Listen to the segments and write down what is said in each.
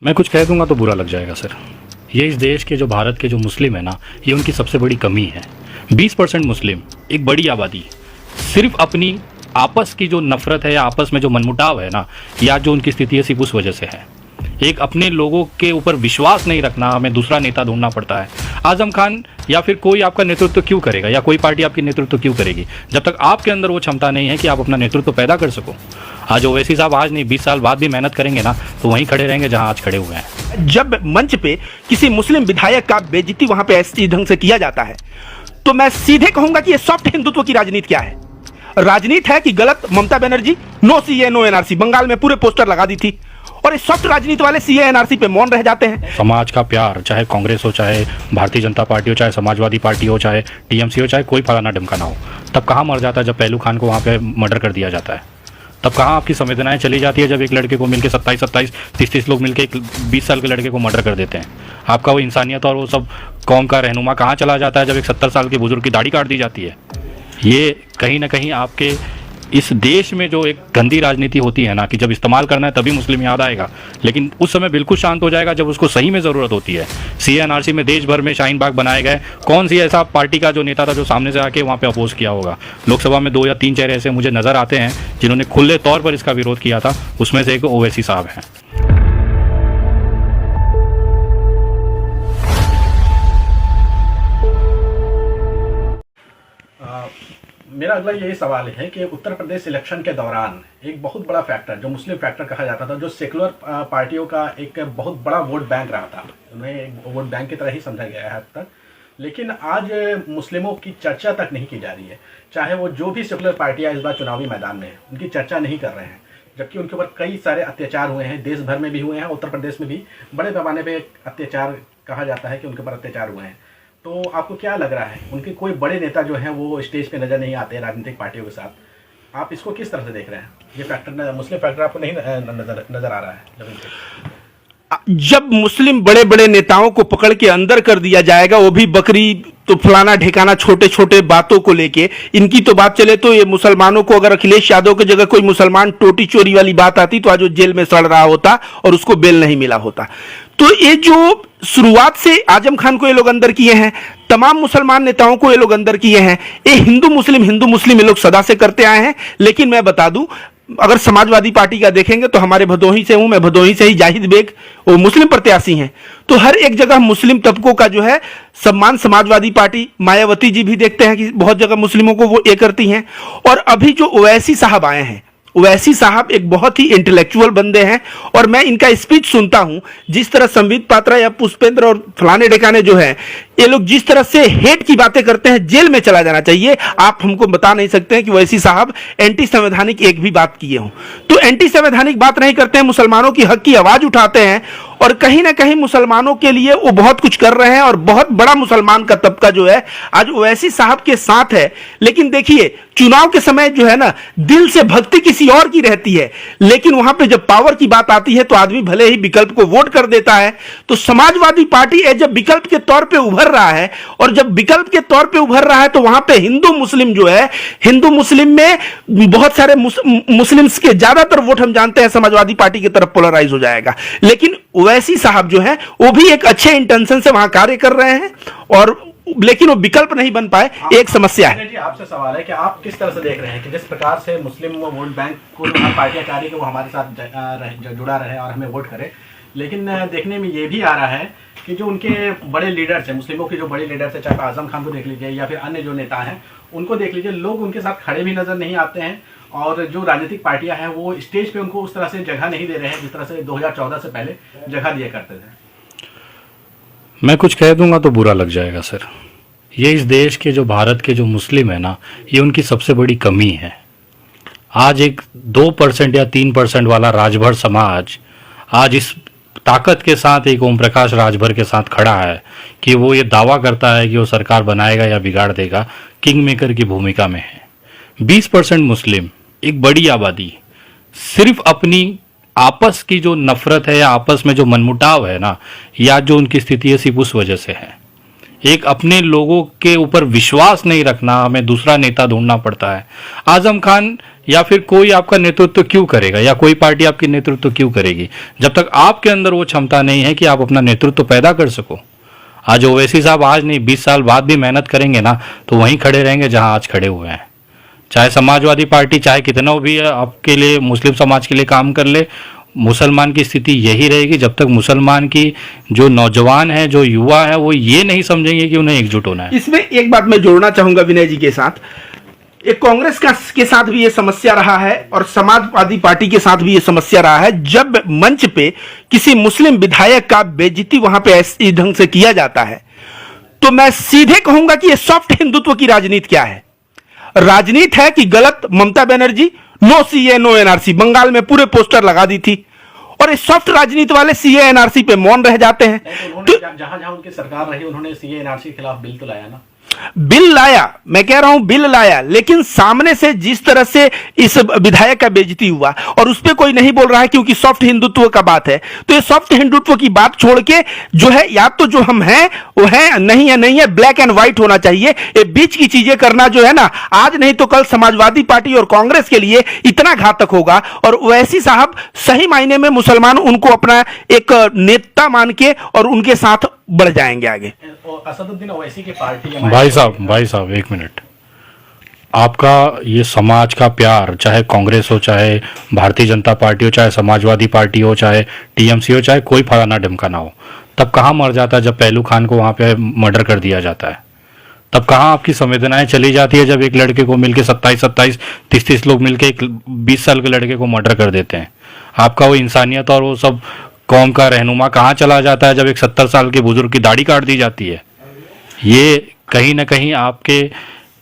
मैं कुछ कह दूंगा तो बुरा लग जाएगा सर। ये इस देश के जो भारत के जो मुस्लिम है ना, ये उनकी सबसे बड़ी कमी है। 20% मुस्लिम, एक बड़ी आबादी, सिर्फ अपनी आपस की जो नफरत है या आपस में जो मनमुटाव है ना, या जो उनकी स्थिति है, सिर्फ उस वजह से है। एक अपने लोगों के ऊपर विश्वास नहीं रखना, हमें दूसरा नेता ढूंढना पड़ता है। आजम खान या फिर कोई आपका नेतृत्व क्यों करेगा, या कोई पार्टी आपकी नेतृत्व क्यों करेगी, जब तक आपके अंदर वो क्षमता नहीं है कि आप अपना नेतृत्व पैदा कर सको। आज ओवैसी साहब आज नहीं 20 साल बाद भी मेहनत करेंगे ना, तो वहीं खड़े रहेंगे जहां आज खड़े हुए हैं। जब मंच पे किसी मुस्लिम विधायक का बेइज्जती वहां पे ऐसी ढंग से किया जाता है, तो मैं सीधे कहूंगा कि ये सॉफ्ट हिंदुत्व की राजनीति क्या है। राजनीति है कि गलत Mamata Banerjee no CAA no NRC, Bengal में पूरे पोस्टर लगा दी थी, और इस सॉफ्ट राजनीति वाले सीए एनआरसी पे मौन रह जाते हैं। समाज का प्यार, चाहे कांग्रेस हो, चाहे भारतीय जनता पार्टी हो, चाहे समाजवादी पार्टी हो, चाहे टीएमसी हो, चाहे कोई फलाना ढमकाना हो, तब कहाँ मर जाता है जब पहलू खान को वहाँ पे मर्डर कर दिया जाता है। तब कहाँ आपकी संवेदनाएं चली जाती है जब एक लड़के को मिलकर 27-30 लोग मिलकर एक 20 साल के लड़के को मर्डर कर देते हैं। आपका वो इंसानियत और वो सब कौम का रहनुमा कहाँ चला जाता है जब एक 70 साल के बुजुर्ग की दाढ़ी काट दी जाती है। ये कहीं ना कहीं आपके इस देश में जो एक गंदी राजनीति होती है ना, कि जब इस्तेमाल करना है तभी मुस्लिम याद आएगा, लेकिन उस समय बिल्कुल शांत हो जाएगा जब उसको सही में ज़रूरत होती है। सीएनआरसी में देश भर में शाहीन बाग बनाए गए, कौन सी ऐसा पार्टी का जो नेता था जो सामने से आके वहाँ पे अपोज किया होगा। लोकसभा में 2 या 3 चेहरे ऐसे मुझे नज़र आते हैं जिन्होंने खुले तौर पर इसका विरोध किया था, उसमें से एक ओवैसी साहब हैं। मेरा अगला यही सवाल है कि उत्तर प्रदेश इलेक्शन के दौरान एक बहुत बड़ा फैक्टर, जो मुस्लिम फैक्टर कहा जाता था, जो सेकुलर पार्टियों का एक बहुत बड़ा वोट बैंक रहा था, उन्हें एक वोट बैंक की तरह ही समझा गया है अब तक, लेकिन आज मुस्लिमों की चर्चा तक नहीं की जा रही है। चाहे वो जो भी सेकुलर पार्टियां इस बार चुनावी मैदान में हैं, उनकी चर्चा नहीं कर रहे हैं, जबकि उनके ऊपर कई सारे अत्याचार हुए हैं, देश भर में भी हुए हैं, उत्तर प्रदेश में भी बड़े पैमाने पर अत्याचार कहा जाता है कि उनके ऊपर अत्याचार हुए हैं। तो आपको क्या लग रहा है, उनके कोई बड़े नेता जो हैं वो स्टेज पे नज़र नहीं आते राजनीतिक पार्टियों के साथ, आप इसको किस तरह से देख रहे हैं? ये फैक्टर, मुस्लिम फैक्टर आपको नहीं नजर आ रहा है? जब मुस्लिम बड़े बड़े नेताओं को पकड़ के अंदर कर दिया जाएगा, वो भी बकरी तो फलाना ढेकाना छोटे छोटे बातों को लेके, इनकी तो बात चले तो ये मुसलमानों को, अगर अखिलेश यादव की जगह कोई मुसलमान टोटी चोरी वाली बात आती तो आज वो जेल में सड़ रहा होता और उसको बेल नहीं मिला होता। तो ये जो शुरुआत से आजम खान को ये लोग अंदर किए हैं, तमाम मुसलमान नेताओं को ये लोग अंदर किए हैं, ये हिंदू मुस्लिम ये लोग सदा से करते आए हैं। लेकिन मैं बता दूं, अगर समाजवादी पार्टी का देखेंगे तो हमारे भदोही से हूं मैं, भदोही से ही जाहिद बेग वो मुस्लिम प्रत्याशी हैं, तो हर एक जगह मुस्लिम तबकों का जो है सम्मान समाजवादी पार्टी, मायावती जी भी देखते हैं कि बहुत जगह मुस्लिमों को वो ये करती हैं। और अभी जो ओवैसी साहब आए हैं, ओवैसी साहब एक बहुत ही इंटेलेक्चुअल बंदे हैं, और मैं इनका स्पीच सुनता हूं, जिस तरह संबित पात्रा या पुष्पेंद्र और फलाने ढेकाने जो है, ये लोग जिस तरह से हेट की बातें करते हैं, जेल में चला जाना चाहिए। आप हमको बता नहीं सकते हैं कि ओवैसी साहब एंटी संवैधानिक एक भी बात किए हों। तो एंटी संवैधानिक बात नहीं करते हैं, मुसलमानों की हक की आवाज उठाते हैं, और कहीं ना कहीं मुसलमानों के लिए वो बहुत कुछ कर रहे हैं, और बहुत बड़ा मुसलमान का तबका जो है आज ओवैसी साहब के साथ है। लेकिन देखिए, चुनाव के समय जो है ना, दिल से भक्ति किसी और की रहती है, लेकिन वहां पे जब पावर की बात आती है तो आदमी भले ही विकल्प को वोट कर देता है। तो समाजवादी पार्टी जब विकल्प के तौर पे उभर रहा है, और जब विकल्प के तौर पे उभर रहा है, तो वहां पे हिंदू मुस्लिम जो है, हिंदू मुस्लिम में बहुत सारे मुस्लिम्स के ज्यादातर वोट हम जानते हैं समाजवादी पार्टी की तरफ पोलराइज हो जाएगा। लेकिन ओवैसी साहब जो है वो भी एक अच्छे इंटेंशन से वहां कार्य कर रहे हैं, और लेकिन वो विकल्प नहीं बन पाए, एक समस्या है। जी, आपसे सवाल है कि आप किस तरह से देख रहे हैं कि जिस प्रकार से मुस्लिम वोट बैंक को पार्टियां चाह रही है कि वो हमारे साथ जुड़ा रहे और हमें वोट करे, लेकिन देखने में ये भी आ रहा है कि जो उनके बड़े लीडर्स हैं, मुस्लिमों के जो बड़े लीडर्स हैं, चाहे आजम खान को देख लीजिए या फिर अन्य जो नेता हैं उनको देख लीजिए, लोग उनके साथ खड़े भी नजर नहीं आते हैं, और जो राजनीतिक पार्टियां हैं वो स्टेज पे उनको उस तरह से जगह नहीं दे रहे हैं जिस तरह से 2014 से पहले जगह दिया करते थे। मैं कुछ कह दूंगा तो बुरा लग जाएगा सर। ये इस देश के जो भारत के जो मुस्लिम है ना, ये उनकी सबसे बड़ी कमी है। आज एक 2% या 3% वाला राजभर समाज आज इस ताकत के साथ एक ओम प्रकाश राजभर के साथ खड़ा है कि वो ये दावा करता है कि वो सरकार बनाएगा या बिगाड़ देगा, किंग मेकर की भूमिका में है। 20% मुस्लिम, एक बड़ी आबादी, सिर्फ अपनी आपस की जो नफरत है या आपस में जो मनमुटाव है ना, या जो उनकी स्थिति है, सिर्फ उस वजह से है। एक अपने लोगों के ऊपर विश्वास नहीं रखना, हमें दूसरा नेता ढूंढना पड़ता है। आजम खान या फिर कोई आपका नेतृत्व क्यों करेगा, या कोई पार्टी आपकी नेतृत्व क्यों करेगी जब तक आपके अंदर वो क्षमता नहीं है कि आप अपना नेतृत्व पैदा कर सको। आज ओवैसी साहब आज नहीं 20 साल बाद भी मेहनत करेंगे ना तो वहीं खड़े रहेंगे जहां आज खड़े हुए हैं। चाहे समाजवादी पार्टी चाहे कितना भी आपके लिए मुस्लिम समाज के लिए काम कर ले, मुसलमान की स्थिति यही रहेगी जब तक मुसलमान की जो नौजवान है, जो युवा है, वो ये नहीं समझेंगे कि उन्हें एकजुट होना है। इसमें एक बात मैं जोड़ना चाहूंगा विनय जी के साथ, एक कांग्रेस के साथ भी ये समस्या रहा है और समाजवादी पार्टी के साथ भी ये समस्या रहा है। जब मंच पे किसी मुस्लिम विधायक का बेइज्जती वहां पे ऐसे ढंग से किया जाता है तो मैं सीधे कहूंगा कि ये सॉफ्ट हिंदुत्व की राजनीति क्या है। राजनीति है कि गलत Mamata Banerjee no CAA no NRC Bengal में पूरे पोस्टर लगा दी थी और इस सॉफ्ट राजनीति वाले सीए एनआरसी पे मौन रह जाते हैं। तो जहां जहां उनकी सरकार रही उन्होंने सीए एनआरसी के खिलाफ बिल तो लाया ना, बिल लाया, मैं कह रहा हूं बिल लाया, लेकिन सामने से जिस तरह से इस विधायक का बेइज्जती हुआ और उस पर कोई नहीं बोल रहा है क्योंकि सॉफ्ट हिंदुत्व का बात है। तो ये सॉफ्ट हिंदुत्व की बात छोड़ के जो है या तो जो हम हैं वो है, नहीं है नहीं है, ब्लैक एंड व्हाइट होना चाहिए। ये बीच की चीजें करना जो है ना, आज नहीं तो कल समाजवादी पार्टी और कांग्रेस के लिए इतना घातक होगा। और वैसी साहब सही मायने में मुसलमान उनको अपना एक नेता मान के और उनके साथ बढ़ जाएंगे आगे। असदुद्दीन ओवैसी की पार्टी भाई साहब एक मिनट, आपका ये समाज का प्यार, चाहे कांग्रेस हो, चाहे भारतीय जनता पार्टी हो, चाहे समाजवादी पार्टी हो, चाहे टीएमसी हो, चाहे कोई फलाना ढिमकाना हो, तब कहाँ मर जाता है जब पहलू खान को वहां पे मर्डर कर दिया जाता है? तब कहाँ आपकी संवेदनाएं चली जाती है जब एक लड़के को मिलके 27 30 लोग मिलके एक 20 साल के लड़के को मर्डर कर देते हैं? आपका वो इंसानियत और वो सब कौम का रहनुमा कहाँ चला जाता है जब एक 70 साल के बुजुर्ग की दाढ़ी काट दी जाती है? ये कहीं ना कहीं आपके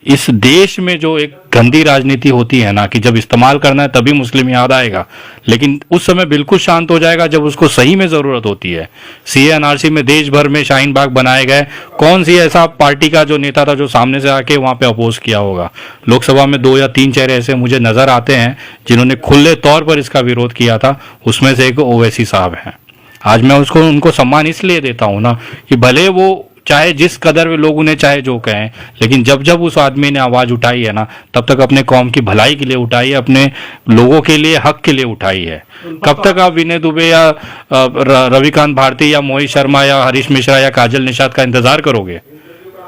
इस देश में जो एक गंदी राजनीति होती है ना, कि जब इस्तेमाल करना है तभी मुस्लिम याद आएगा, लेकिन उस समय बिल्कुल शांत हो जाएगा जब उसको सही में जरूरत होती है। सीए एनआरसी में देश भर में शाहीन बाग बनाए गए, कौन सी ऐसा पार्टी का जो नेता था जो सामने से आके वहां पे अपोज किया होगा? लोकसभा में 2 या 3 चेहरे ऐसे मुझे नजर आते हैं जिन्होंने खुले तौर पर इसका विरोध किया था, उसमें से एक ओवैसी साहब हैं। आज मैं उनको सम्मान इसलिए देता हूं ना कि भले वो चाहे जिस कदर में लोग उन्हें चाहे जो कहें, लेकिन जब उस आदमी ने आवाज उठाई है ना, तब तक अपने कौम की भलाई के लिए उठाई है, अपने लोगों के लिए, हक के लिए उठाई है। कब तक आप विनय दुबे या रविकांत भारती या मोहित शर्मा या हरीश मिश्रा या काजल निषाद का इंतजार करोगे?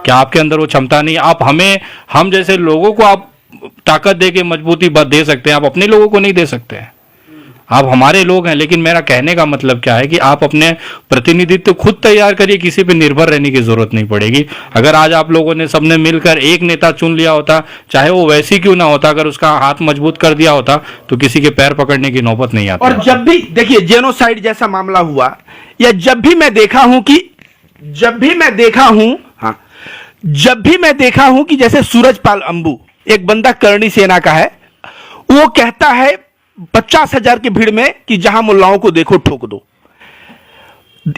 क्या आपके अंदर वो क्षमता नहीं? आप हम जैसे लोगों को आप ताकत दे के मजबूती दे सकते हैं, आप अपने लोगों को नहीं दे सकते हैं। आप हमारे लोग हैं, लेकिन मेरा कहने का मतलब क्या है कि आप अपने प्रतिनिधित्व खुद तैयार करिए, किसी पे निर्भर रहने की जरूरत नहीं पड़ेगी। अगर आज आप लोगों ने सबने मिलकर एक नेता चुन लिया होता, चाहे वो वैसी क्यों ना होता, अगर उसका हाथ मजबूत कर दिया होता तो किसी के पैर पकड़ने की नौबत नहीं आती। और जब भी देखिए जेनोसाइड जैसा मामला हुआ, या जब भी मैं देखा हूं कि जैसे सूरजपाल अंबू एक बंदा करणी सेना का है, वो कहता है 50,000 की भीड़ में कि जहां मुल्लाओं को देखो ठोक दो।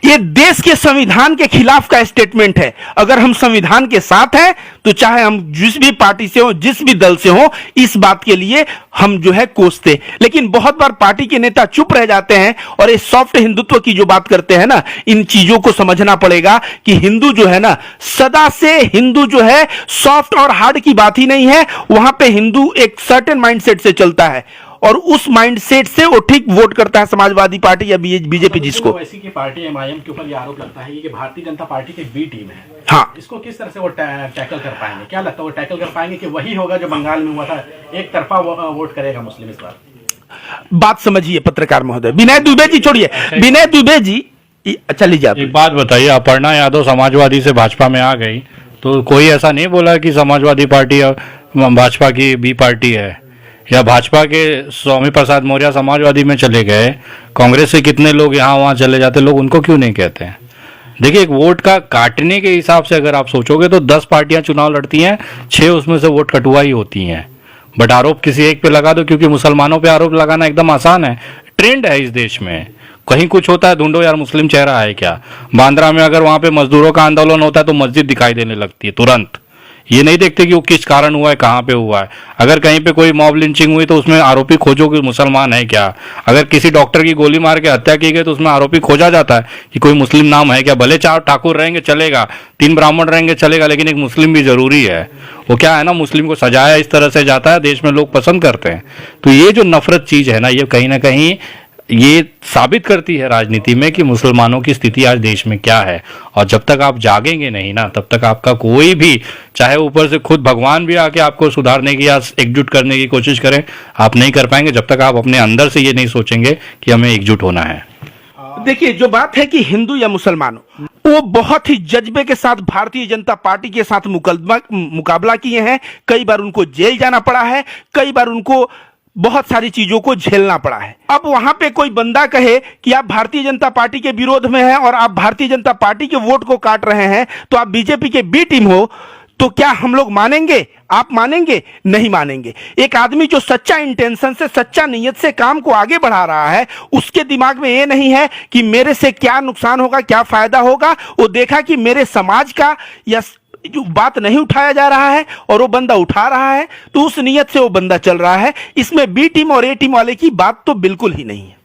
ये देश के संविधान के खिलाफ का स्टेटमेंट है। अगर हम संविधान के साथ हैं तो चाहे हम जिस भी पार्टी से हो, जिस भी दल से हो, इस बात के लिए हम जो है कोसते। लेकिन बहुत बार पार्टी के नेता चुप रह जाते हैं और इस सॉफ्ट हिंदुत्व की जो बात करते हैं ना, इन चीजों को समझना पड़ेगा कि हिंदू जो है ना, सदा से हिंदू जो है सॉफ्ट और हार्ड की बात ही नहीं है। वहां पे हिंदू एक सर्टेन माइंडसेट से चलता है और उस माइंडसेट से वो ठीक वोट करता है समाजवादी पार्टी या बीजेपी जिसको। वैसी की पार्टी एमआईएम के ऊपर ये आरोप लगता है कि भारतीय जनता पार्टी की बी टीम है। हाँ, इसको किस तरह से वो टैकल कर पाएंगे? क्या लगता है वो टैकल कर पाएंगे कि वही होगा जो बंगाल में हुआ था, एक तरफा वोट करेगा मुस्लिम इस बार? बात समझिए पत्रकार महोदय, विनय दुबे जी छोड़िए, विनय दुबे जी अच्छा लीजिए। एक बात बताइए, अपर्णा यादव समाजवादी से भाजपा में आ गई तो कोई ऐसा नहीं बोला कि समाजवादी पार्टी भाजपा की बी पार्टी है, या भाजपा के स्वामी प्रसाद मौर्य समाजवादी में चले गए, कांग्रेस से कितने लोग यहाँ वहाँ चले जाते, लोग उनको क्यों नहीं कहते हैं? देखिए, एक वोट का काटने के हिसाब से अगर आप सोचोगे तो 10 पार्टियां चुनाव लड़ती हैं, 6 उसमें से वोट कटुआ ही होती हैं। बट आरोप किसी एक पे लगा दो, क्योंकि मुसलमानों पे आरोप लगाना एकदम आसान है, ट्रेंड है इस देश में। कहीं कुछ होता है, ढूंढो यार मुस्लिम चेहरा है क्या। बांद्रा में अगर वहां पे मजदूरों का आंदोलन होता है तो मस्जिद दिखाई देने लगती है तुरंत। ये नहीं देखते कि वो किस कारण हुआ है, कहाँ पे हुआ है। अगर कहीं पे कोई मॉब लिंचिंग हुई तो उसमें आरोपी खोजो कि मुसलमान है क्या। अगर किसी डॉक्टर की गोली मार के हत्या की गई तो उसमें आरोपी खोजा जाता है कि कोई मुस्लिम नाम है क्या। भले 4 ठाकुर रहेंगे चलेगा, 3 ब्राह्मण रहेंगे चलेगा, लेकिन एक मुस्लिम भी जरूरी है। वो क्या है ना, मुस्लिम को सजाया इस तरह से जाता है, देश में लोग पसंद करते हैं। तो ये जो नफरत चीज है ना, ये कहीं ना कहीं ये साबित करती है राजनीति में कि मुसलमानों की स्थिति आज देश में क्या है। और जब तक आप जागेंगे नहीं ना, तब तक आपका कोई भी, चाहे ऊपर से खुद भगवान भी आके आपको सुधारने की या एकजुट करने की कोशिश करें, आप नहीं कर पाएंगे जब तक आप अपने अंदर से ये नहीं सोचेंगे कि हमें एकजुट होना है। देखिए, जो बात है कि हिंदू या मुसलमानों, वो बहुत ही जज्बे के साथ भारतीय जनता पार्टी के साथ मुकाबला किए हैं। कई बार उनको जेल जाना पड़ा है, कई बार उनको बहुत सारी चीजों को झेलना पड़ा है। अब वहां पे कोई बंदा कहे कि आप भारतीय जनता पार्टी के विरोध में हैं और आप भारतीय जनता पार्टी के वोट को काट रहे हैं, तो आप बीजेपी के बी टीम हो, तो क्या हम लोग मानेंगे? आप मानेंगे? नहीं मानेंगे। एक आदमी जो सच्चा इंटेंशन से, सच्चा नीयत से काम को आगे बढ़ा रहा है, उसके दिमाग में ये नहीं है कि मेरे से क्या नुकसान होगा, क्या फायदा होगा। वो देखा कि मेरे समाज का या जो बात नहीं उठाया जा रहा है और वो बंदा उठा रहा है, तो उस नीयत से वो बंदा चल रहा है। इसमें बी टीम और ए टीम वाले की बात तो बिल्कुल ही नहीं है।